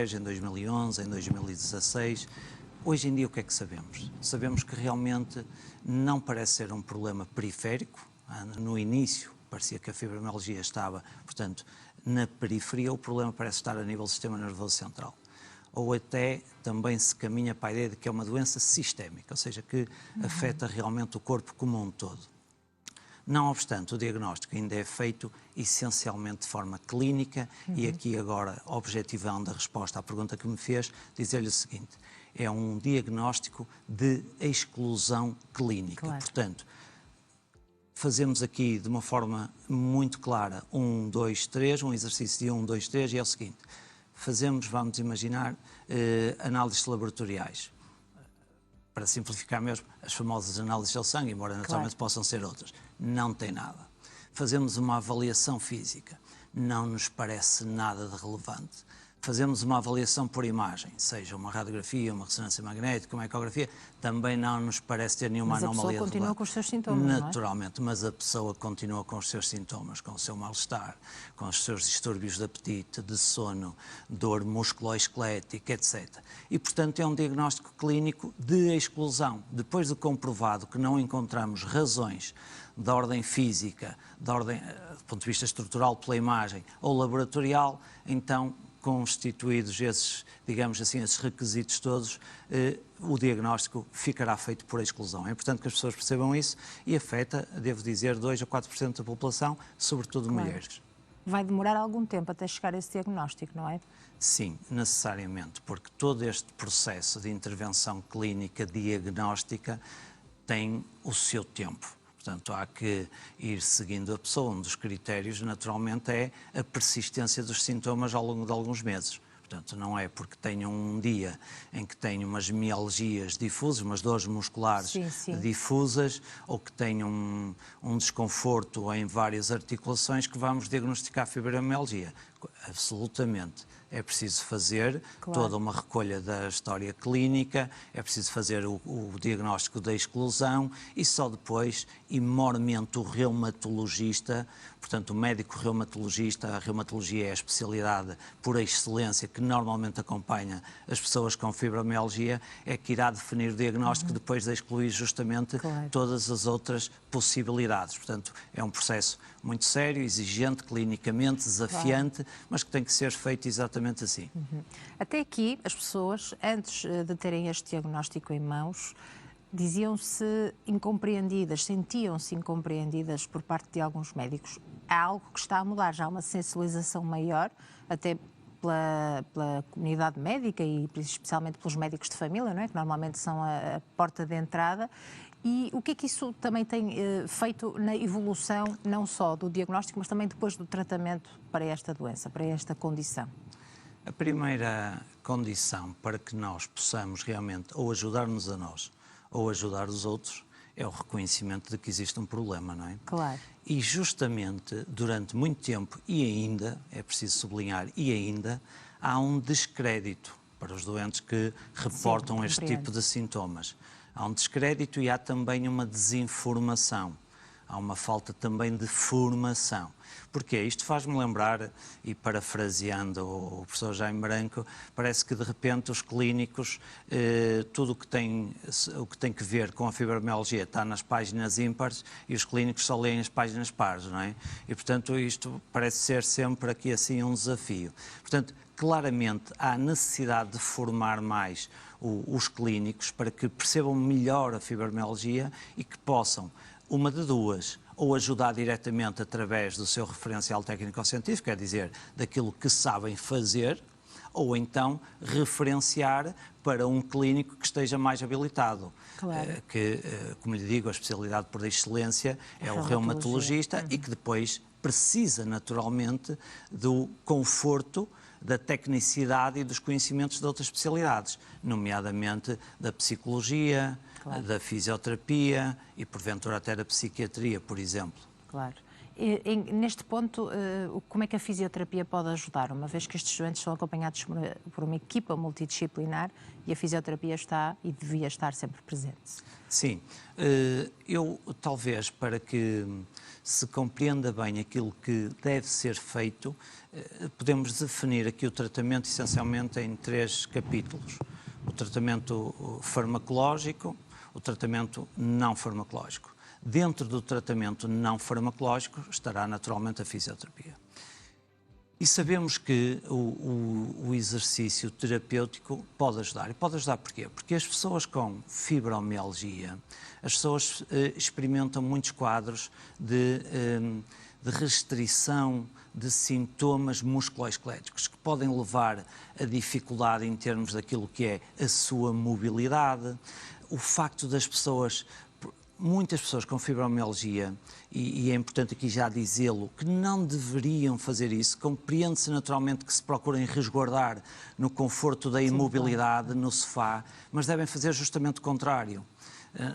em 2011, em 2016. Hoje em dia o que é que sabemos? Sabemos que realmente não parece ser um problema periférico. No início parecia que a fibromialgia estava, portanto, na periferia. O problema parece estar a nível do sistema nervoso central. Ou até também se caminha para a ideia de que é uma doença sistémica, ou seja, que afeta realmente o corpo como um todo. Não obstante, o diagnóstico ainda é feito essencialmente de forma clínica e aqui agora, objetivando a resposta à pergunta que me fez, dizer-lhe o seguinte: é um diagnóstico de exclusão clínica. Claro. Portanto, fazemos aqui de uma forma muito clara 1, 2, 3, um exercício de 1, 2, 3 e é o seguinte: fazemos, vamos imaginar, análises laboratoriais. Para simplificar mesmo, as famosas análises ao sangue, embora naturalmente possam ser outras. Não tem nada. Fazemos uma avaliação física. Não nos parece nada de relevante. Fazemos uma avaliação por imagem, seja uma radiografia, uma ressonância magnética, uma ecografia, também não nos parece ter nenhuma anomalia relevante. Mas a pessoa continua com os seus sintomas, naturalmente, mas a pessoa continua com os seus sintomas, com o seu mal-estar, com os seus distúrbios de apetite, de sono, dor musculoesquelética, etc. E, portanto, é um diagnóstico clínico de exclusão. Depois de comprovado que não encontramos razões da ordem física, da ordem, do ponto de vista estrutural pela imagem ou laboratorial, então, constituídos esses, digamos assim, esses requisitos todos, o diagnóstico ficará feito por exclusão. É importante que as pessoas percebam isso e afeta, devo dizer, 2 a 4% da população, sobretudo mulheres. Vai demorar algum tempo até chegar a esse diagnóstico, não é? Sim, necessariamente, porque todo este processo de intervenção clínica diagnóstica tem o seu tempo. Portanto, há que ir seguindo a pessoa. Um dos critérios, naturalmente, é a persistência dos sintomas ao longo de alguns meses. Portanto, não é porque tenham um dia em que tenham umas mialgias difusas, umas dores musculares difusas, ou que tenham um desconforto em várias articulações, que vamos diagnosticar fibromialgia. Absolutamente. É preciso fazer toda uma recolha da história clínica, é preciso fazer o diagnóstico da exclusão e só depois, e mormente o reumatologista, portanto o médico reumatologista, a reumatologia é a especialidade por excelência que normalmente acompanha as pessoas com fibromialgia, é que irá definir o diagnóstico depois de excluir justamente todas as outras possibilidades. Portanto, é um processo muito sério, exigente, clinicamente, desafiante, mas que tem que ser feito exatamente assim. Até aqui, as pessoas, antes de terem este diagnóstico em mãos, diziam-se incompreendidas, sentiam-se incompreendidas por parte de alguns médicos. Há algo que está a mudar, já há uma sensibilização maior, até pela comunidade médica e especialmente pelos médicos de família, não é? Que normalmente são a porta de entrada. E o que é que isso também tem feito na evolução, não só do diagnóstico, mas também depois do tratamento para esta doença, para esta condição? A primeira condição para que nós possamos realmente ou ajudar-nos a nós ou ajudar os outros é o reconhecimento de que existe um problema, não é? Claro. E justamente durante muito tempo, e ainda, é preciso sublinhar, e ainda, há um descrédito para os doentes que reportam este tipo de sintomas. Há um descrédito e há também uma desinformação. Há uma falta também de formação. Porquê? Isto faz-me lembrar, e parafraseando o professor Jaime Branco, parece que de repente os clínicos, tudo o que tem que ver com a fibromialgia está nas páginas ímpares e os clínicos só leem as páginas pares, não é? E portanto isto parece ser sempre aqui assim um desafio. Portanto, claramente há necessidade de formar mais os clínicos para que percebam melhor a fibromialgia e que possam, uma de duas, ou ajudar diretamente através do seu referencial técnico-científico, quer dizer, daquilo que sabem fazer, ou então referenciar para um clínico que esteja mais habilitado. Claro. Que, como lhe digo, a especialidade por excelência é o reumatologista e que depois precisa naturalmente do conforto, da tecnicidade e dos conhecimentos de outras especialidades, nomeadamente da psicologia, da fisioterapia e, porventura, até da psiquiatria, por exemplo. Claro. Neste ponto, como é que a fisioterapia pode ajudar, uma vez que estes doentes são acompanhados por uma equipa multidisciplinar e a fisioterapia está e devia estar sempre presente? Sim, eu talvez para que se compreenda bem aquilo que deve ser feito, podemos definir aqui o tratamento essencialmente em 3 capítulos. O tratamento farmacológico, o tratamento não farmacológico. Dentro do tratamento não farmacológico estará naturalmente a fisioterapia. E sabemos que o exercício terapêutico pode ajudar. E pode ajudar porquê? Porque as pessoas com fibromialgia, as pessoas experimentam muitos quadros de restrição de sintomas musculoesqueléticos que podem levar a dificuldade em termos daquilo que é a sua mobilidade. O facto das pessoas, muitas pessoas com fibromialgia, e é importante aqui já dizê-lo, que não deveriam fazer isso, compreende-se naturalmente que se procurem resguardar no conforto da imobilidade, no sofá, mas devem fazer justamente o contrário.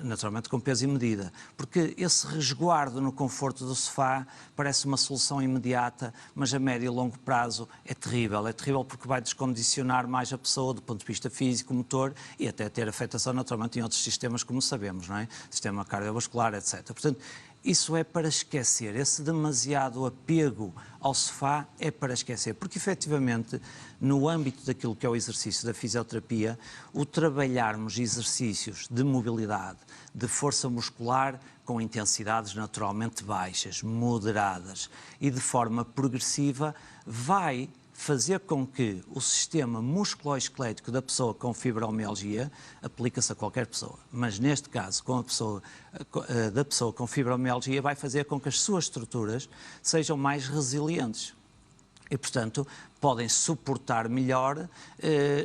Naturalmente com peso e medida, porque esse resguardo no conforto do sofá parece uma solução imediata, mas a médio e longo prazo é terrível porque vai descondicionar mais a pessoa do ponto de vista físico, motor e até ter afetação naturalmente em outros sistemas, como sabemos, não é? Sistema cardiovascular, etc. Portanto, isso é para esquecer, esse demasiado apego ao sofá é para esquecer, porque efetivamente no âmbito daquilo que é o exercício da fisioterapia, o trabalharmos exercícios de mobilidade, de força muscular com intensidades naturalmente baixas, moderadas e de forma progressiva, vai fazer com que o sistema musculoesquelético da pessoa com fibromialgia, aplica-se a qualquer pessoa, mas neste caso da pessoa com fibromialgia, vai fazer com que as suas estruturas sejam mais resilientes. E, portanto, podem suportar melhor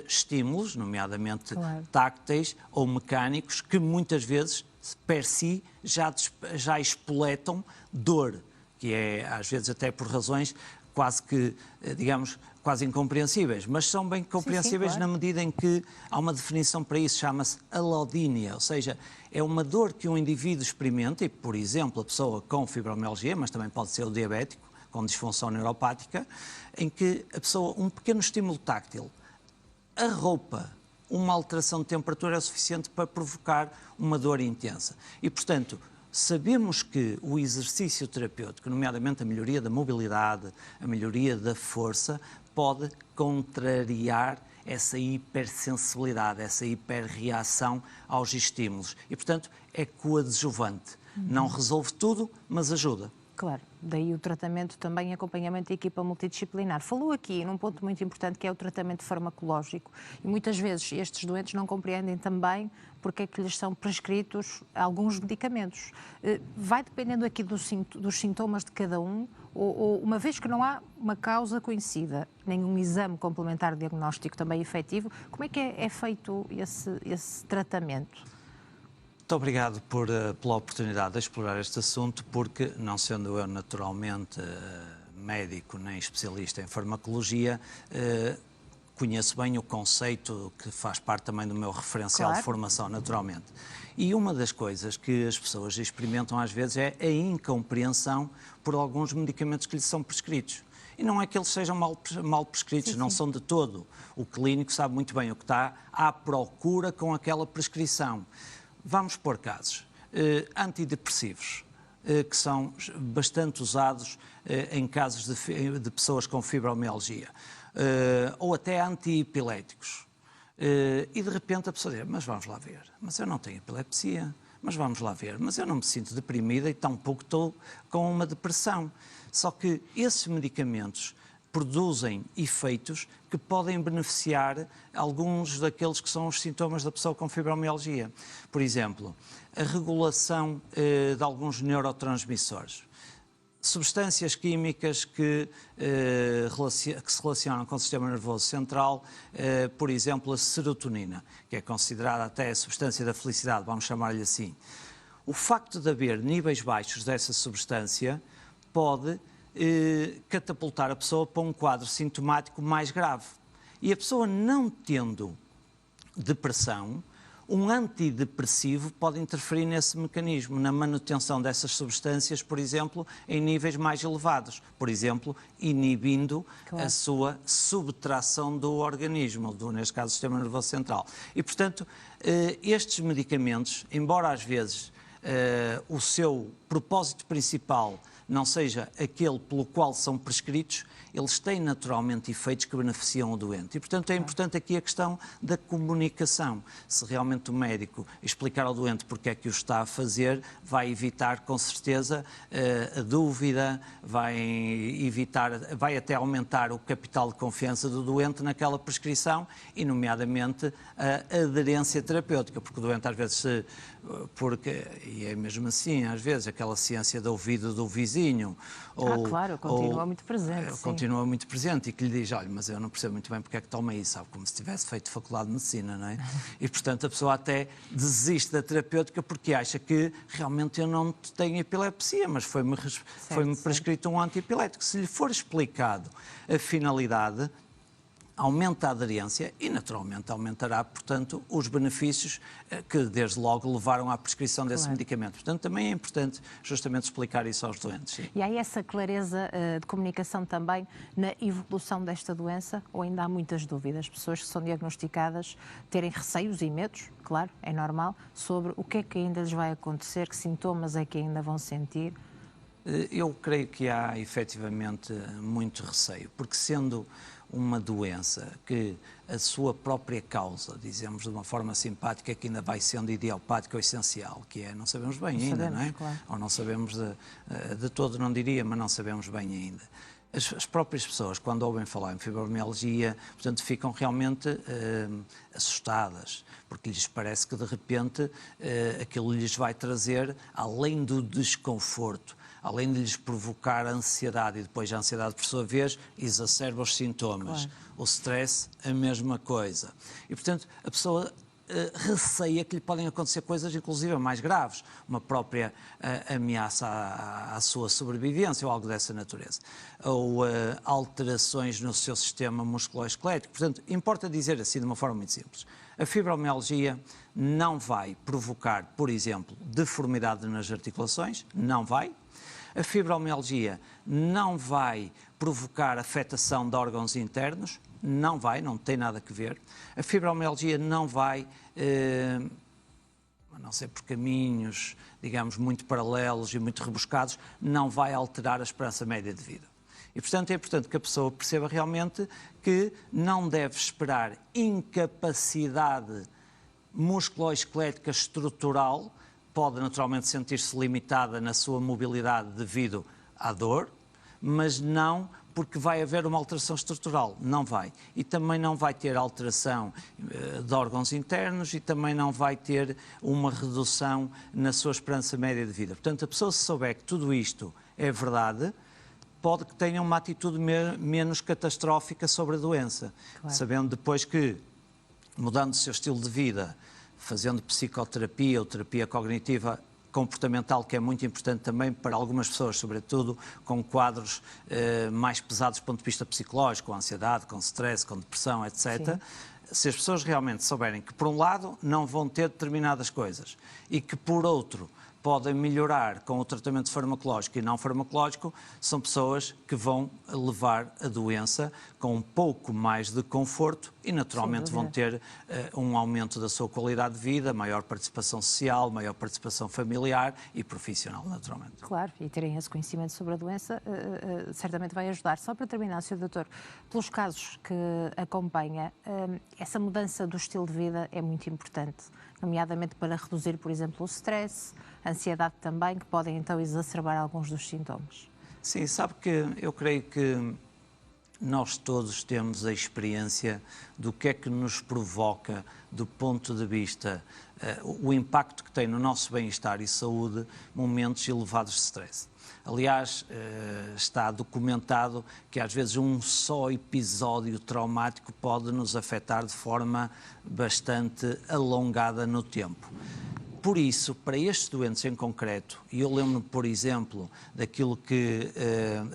estímulos, nomeadamente tácteis ou mecânicos, que muitas vezes, per si, já espoletam dor, que é, às vezes, até por razões quase que, digamos, quase incompreensíveis, mas são bem compreensíveis, sim, claro, na medida em que há uma definição para isso, chama-se alodínia, ou seja, é uma dor que um indivíduo experimenta, e, por exemplo, a pessoa com fibromialgia, mas também pode ser o diabético, com disfunção neuropática, em que a pessoa, um pequeno estímulo táctil, a roupa, uma alteração de temperatura é suficiente para provocar uma dor intensa. E, portanto, sabemos que o exercício terapêutico, nomeadamente a melhoria da mobilidade, a melhoria da força, pode contrariar essa hipersensibilidade, essa hiperreação aos estímulos. E, portanto, é coadjuvante. Não resolve tudo, mas ajuda. Claro, daí o tratamento também, acompanhamento da equipa multidisciplinar. Falou aqui num ponto muito importante que é o tratamento farmacológico e muitas vezes estes doentes não compreendem também porque é que lhes são prescritos alguns medicamentos. Vai dependendo aqui dos sintomas de cada um ou uma vez que não há uma causa conhecida, nem um exame complementar diagnóstico também efetivo, como é que é feito esse tratamento? Muito obrigado pela oportunidade de explorar este assunto, porque, não sendo eu naturalmente médico nem especialista em farmacologia, conheço bem o conceito que faz parte também do meu referencial, claro, de formação, naturalmente. E uma das coisas que as pessoas experimentam às vezes é a incompreensão por alguns medicamentos que lhes são prescritos. E não é que eles sejam mal prescritos, sim, não são de todo. O clínico sabe muito bem o que está à procura com aquela prescrição. Vamos pôr casos. Antidepressivos, que são bastante usados em casos de pessoas com fibromialgia, ou até antiepiléticos. E de repente a pessoa diz, mas vamos lá ver, mas eu não tenho epilepsia, mas vamos lá ver, mas eu não me sinto deprimida e tampouco estou com uma depressão. Só que esses medicamentos produzem efeitos que podem beneficiar alguns daqueles que são os sintomas da pessoa com fibromialgia. Por exemplo, a regulação de alguns neurotransmissores. Substâncias químicas que se relacionam com o sistema nervoso central, por exemplo, a serotonina, que é considerada até a substância da felicidade, vamos chamar-lhe assim. O facto de haver níveis baixos dessa substância pode catapultar a pessoa para um quadro sintomático mais grave. E a pessoa não tendo depressão, Um antidepressivo pode interferir nesse mecanismo, na manutenção dessas substâncias, por exemplo, em níveis mais elevados. Por exemplo, inibindo a sua subtração do organismo, neste caso, do sistema nervoso central. E, portanto, estes medicamentos, embora às vezes o seu propósito principal não seja aquele pelo qual são prescritos, eles têm naturalmente efeitos que beneficiam o doente. E, portanto, é importante aqui a questão da comunicação. Se realmente o médico explicar ao doente porque é que o está a fazer, vai evitar, com certeza, a dúvida, vai até aumentar o capital de confiança do doente naquela prescrição e, nomeadamente, a aderência terapêutica, porque o doente, às vezes, e é mesmo assim, às vezes, aquela ciência do ouvido do vizinho... claro, continua muito presente. Continua muito presente e que lhe diz, olha, mas eu não percebo muito bem porque é que toma isso, sabe, como se tivesse feito faculdade de medicina, não é? E, portanto, a pessoa até desiste da terapêutica porque acha que realmente eu não tenho epilepsia, mas foi-me prescrito um antiepilético. Se lhe for explicado a finalidade, aumenta a aderência e, naturalmente, aumentará, portanto, os benefícios que, desde logo, levaram à prescrição desse medicamento. Portanto, também é importante justamente explicar isso aos doentes. Sim. E há essa clareza de comunicação também na evolução desta doença, ou ainda há muitas dúvidas? Pessoas que são diagnosticadas terem receios e medos, claro, é normal, sobre o que é que ainda lhes vai acontecer, que sintomas é que ainda vão sentir? Eu creio que há, efetivamente, muito receio, porque sendo uma doença que a sua própria causa, dizemos de uma forma simpática, que ainda vai sendo idiopática ou essencial, que é, não sabemos bem ainda, não é? Claro. Ou não sabemos de todo, não diria, mas não sabemos bem ainda. As próprias pessoas, quando ouvem falar em fibromialgia, portanto, ficam realmente assustadas, porque lhes parece que, de repente, aquilo lhes vai trazer, além do desconforto, além de lhes provocar ansiedade e depois a ansiedade, por sua vez, exacerba os sintomas. Claro. O stress, a mesma coisa. E, portanto, a pessoa receia que lhe podem acontecer coisas, inclusive, mais graves. Uma própria ameaça à sua sobrevivência ou algo dessa natureza. Ou alterações no seu sistema musculoesquelético. Portanto, importa dizer assim de uma forma muito simples. A fibromialgia não vai provocar, por exemplo, deformidade nas articulações, não vai. A fibromialgia não vai provocar afetação de órgãos internos, não vai, não tem nada a ver. A fibromialgia não vai, a não ser por caminhos, digamos, muito paralelos e muito rebuscados, não vai alterar a esperança média de vida. E, portanto, é importante que a pessoa perceba realmente que não deve esperar incapacidade musculoesquelética estrutural. Pode naturalmente sentir-se limitada na sua mobilidade devido à dor, mas não porque vai haver uma alteração estrutural, não vai. E também não vai ter alteração de órgãos internos e também não vai ter uma redução na sua esperança média de vida. Portanto, a pessoa, se souber que tudo isto é verdade, pode que tenha uma atitude menos catastrófica sobre a doença, claro. Sabendo depois que, mudando o seu estilo de vida, fazendo psicoterapia ou terapia cognitiva comportamental, que é muito importante também para algumas pessoas, sobretudo com quadros mais pesados do ponto de vista psicológico, com ansiedade, com stress, com depressão, etc. Sim. Se as pessoas realmente souberem que, por um lado, não vão ter determinadas coisas e que, por outro, podem melhorar com o tratamento farmacológico e não farmacológico, são pessoas que vão levar a doença com um pouco mais de conforto e, naturalmente, vão ter um aumento da sua qualidade de vida, maior participação social, maior participação familiar e profissional, naturalmente. Claro, e terem esse conhecimento sobre a doença certamente vai ajudar. Só para terminar, Sr. Doutor, pelos casos que acompanha, essa mudança do estilo de vida é muito importante, nomeadamente para reduzir, por exemplo, o stress, a ansiedade também, que podem então exacerbar alguns dos sintomas. Sim, sabe que eu creio que nós todos temos a experiência do que é que nos provoca, do ponto de vista, o impacto que tem no nosso bem-estar e saúde, momentos elevados de stress. Aliás, está documentado que às vezes um só episódio traumático pode nos afetar de forma bastante alongada no tempo. por isso, para estes doentes em concreto, e eu lembro-me, por exemplo, daquilo que,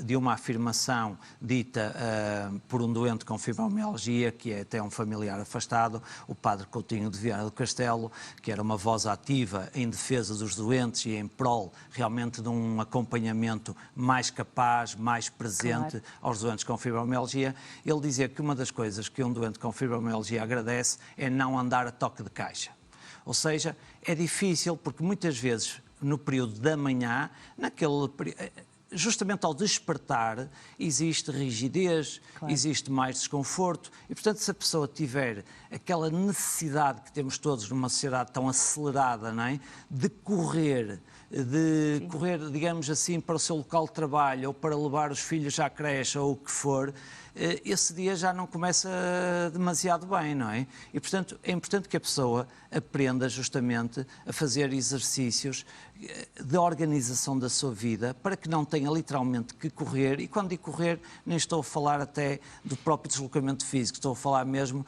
de uma afirmação dita por um doente com fibromialgia, que é até um familiar afastado, o padre Coutinho de Viana do Castelo, que era uma voz ativa em defesa dos doentes e em prol realmente de um acompanhamento mais capaz, mais presente aos doentes com fibromialgia. Ele dizia que uma das coisas que um doente com fibromialgia agradece é não andar a toque de caixa. Ou seja, é difícil porque muitas vezes no período da manhã, justamente ao despertar, existe rigidez, existe mais desconforto e, portanto, se a pessoa tiver aquela necessidade que temos todos numa sociedade tão acelerada, não é? De correr, digamos assim, para o seu local de trabalho ou para levar os filhos à creche ou o que for, esse dia já não começa demasiado bem, não é? E, portanto, é importante que a pessoa aprenda justamente a fazer exercícios de organização da sua vida para que não tenha literalmente que correr, e quando digo correr nem estou a falar até do próprio deslocamento físico, estou a falar mesmo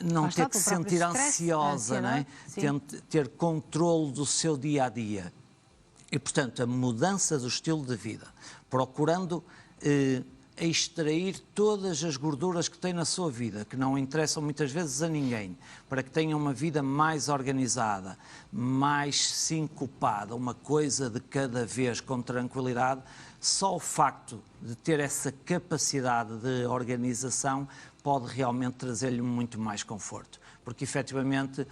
não ter que se sentir ansiosa, não é? Ter controle do seu dia-a-dia. E, portanto, a mudança do estilo de vida, procurando extrair todas as gorduras que tem na sua vida, que não interessam muitas vezes a ninguém, para que tenha uma vida mais organizada, mais sincopada, uma coisa de cada vez com tranquilidade. Só o facto de ter essa capacidade de organização pode realmente trazer-lhe muito mais conforto, porque efetivamente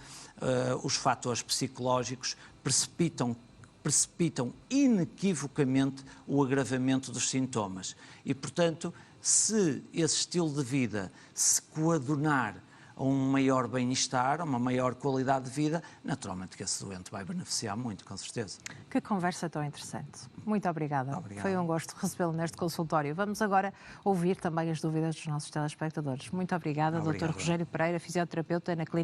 os fatores psicológicos precipitam inequivocamente o agravamento dos sintomas. E, portanto, se esse estilo de vida se coadunar a um maior bem-estar, a uma maior qualidade de vida, naturalmente que esse doente vai beneficiar muito, com certeza. Que conversa tão interessante. Muito obrigada. Obrigado. Foi um gosto recebê-lo neste consultório. Vamos agora ouvir também as dúvidas dos nossos telespectadores. Muito obrigada, Dr. Rogério Pereira, fisioterapeuta na Clínica